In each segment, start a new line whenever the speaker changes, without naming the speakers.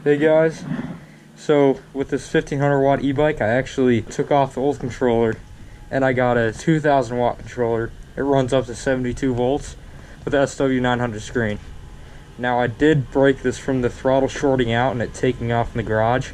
Hey guys, so with this 1500 watt e-bike, I actually took off the old controller and I got a 2000 watt controller. It runs up to 72 volts with the SW900 screen. Now I did break this from the throttle shorting out and it taking off in the garage,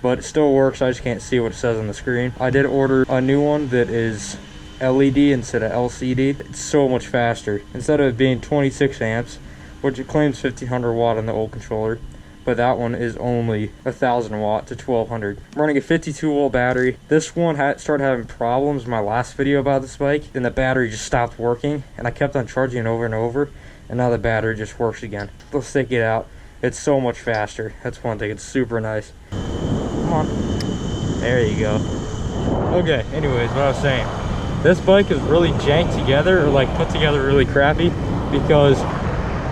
but it still works. I just can't see what it says on the screen. I did order a new one that is LED instead of LCD. It's so much faster. Instead of it being 26 amps, which it claims 1500 watt on the old controller, but that one is only 1000 watt to 1200. I'm running a 52 volt battery. This one started having problems in my last video about this bike, and the battery just stopped working, and I kept on charging it over and over, and now the battery just works again. Let's take it out. It's so much faster. That's one thing. It's super nice. Come on. There you go. Okay, anyways, what I was saying. This bike is really janked together, or like put together really crappy, because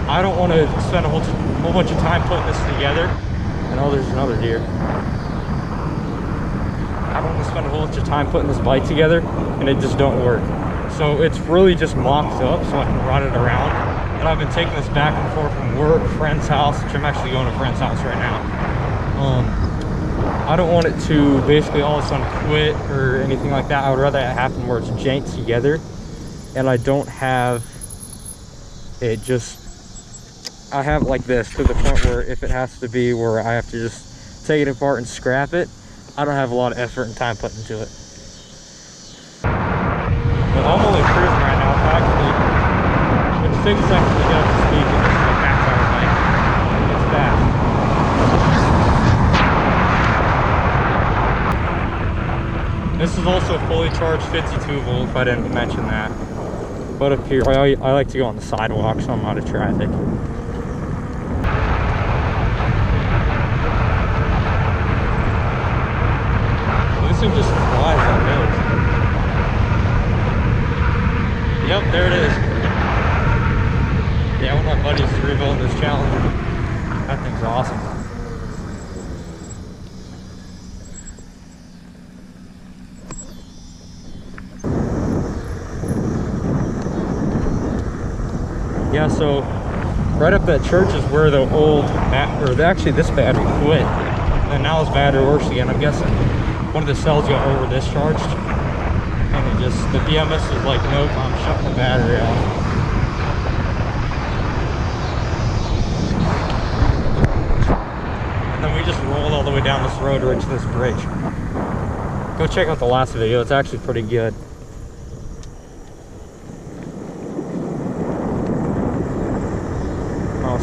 I don't want to spend a whole bunch of time putting this together. And oh, there's another deer. I don't want to spend a whole bunch of time putting this bike together, and it just don't work. So it's really just mocked up so I can run it around. And I've been taking this back and forth from work, friend's house, which I'm actually going to a friend's house right now. I don't want it to basically all of a sudden quit or anything like that. I would rather it happen where it's janked together and I don't have it just, I have it like this to the point where if it has to be where I have to just take it apart and scrap it, I don't have a lot of effort and time put into it. But I'm only cruising right now. Actually, it takes a second to get up to speed because this is a backfire bike. It's fast. This is also fully charged 52 volt, if I didn't mention that. But up here, I like to go on the sidewalk, so I'm out of traffic. This thing just flies on hills. Yep, there it is. Yeah, one of my buddies is rebuilding this Challenger. That thing's awesome. Yeah, so right up that church is where the old, actually this battery quit. And now this battery works again. I'm guessing one of the cells got over discharged. And it just, the BMS was like, nope, I'm shutting the battery off. And then we just rolled all the way down this road right to this bridge. Go check out the last video. It's actually pretty good.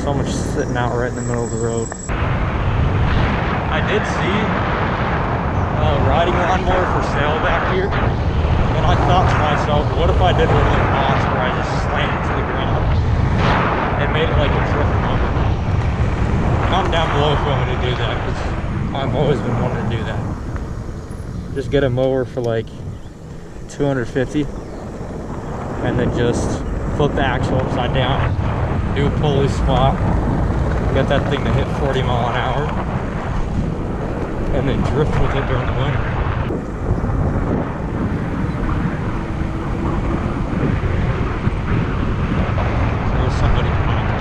Someone's sitting out right in the middle of the road. I did see a riding lawnmower for sale back here, and I thought to myself, what if I did one of the mods where I just slammed it to the ground and made it like a drift mower? Comment down below if you want me to do that, because I've always been wanting to do that. Just get a mower for like $250 and then just flip the axle upside down, do a pulley swap, get that thing to hit 40 mile an hour, and then drift with it during the winter. There's somebody behind me.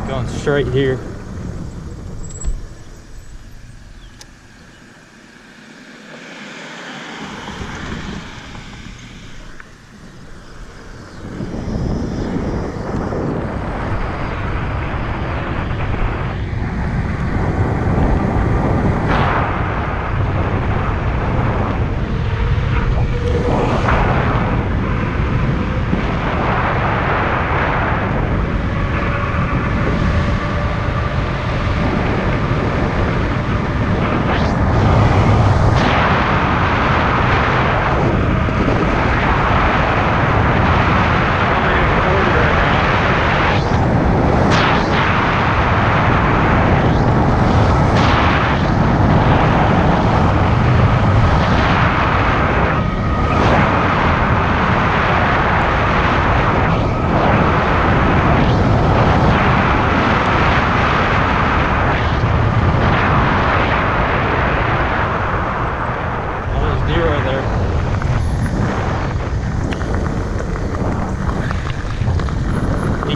Going straight here.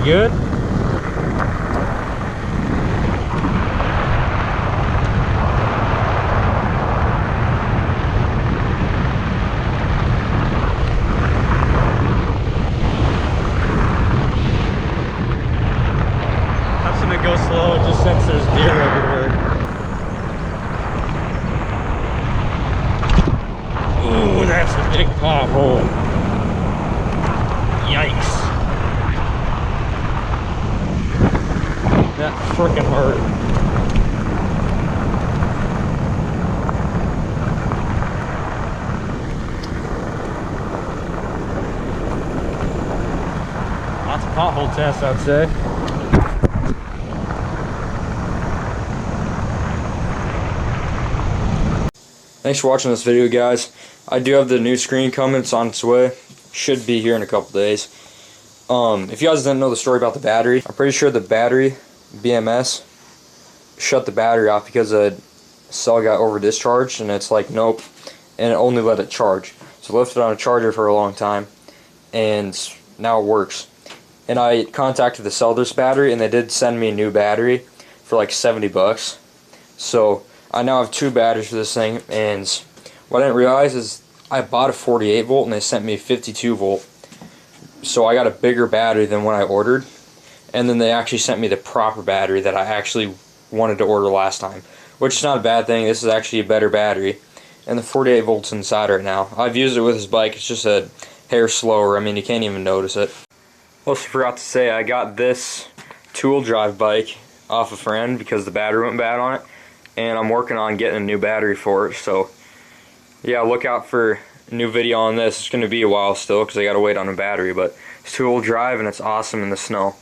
good? I'm gonna go slow just since there's deer everywhere. Ooh, that's a big pothole. Yikes. That frickin' hurt. Lots of pothole tests, I'd say. Thanks for watching this video, guys. I do have the new screen coming. It's on its way. Should be here in a couple days. If you guys didn't know the story about the battery, I'm pretty sure the battery, BMS, shut the battery off because the cell got over discharged, and it's like, nope, and it only let it charge. So I left it on a charger for a long time, and now it works. And I contacted the seller of this battery, and they did send me a new battery for like 70 bucks. So I now have 2 batteries for this thing, and what I didn't realize is I bought a 48 volt and they sent me a 52 volt. So I got a bigger battery than what I ordered, and then they actually sent me the proper battery that I actually wanted to order last time, which is not a bad thing. This is actually a better battery, and the 48 volts inside right now. I've used it with this bike. It's just a hair slower. I mean, you can't even notice it. Also forgot to say, I got this two-wheel drive bike off a friend because the battery went bad on it, and I'm working on getting a new battery for it. So yeah, look out for a new video on this. It's going to be a while still because I got to wait on a battery, but it's two-wheel drive and it's awesome in the snow.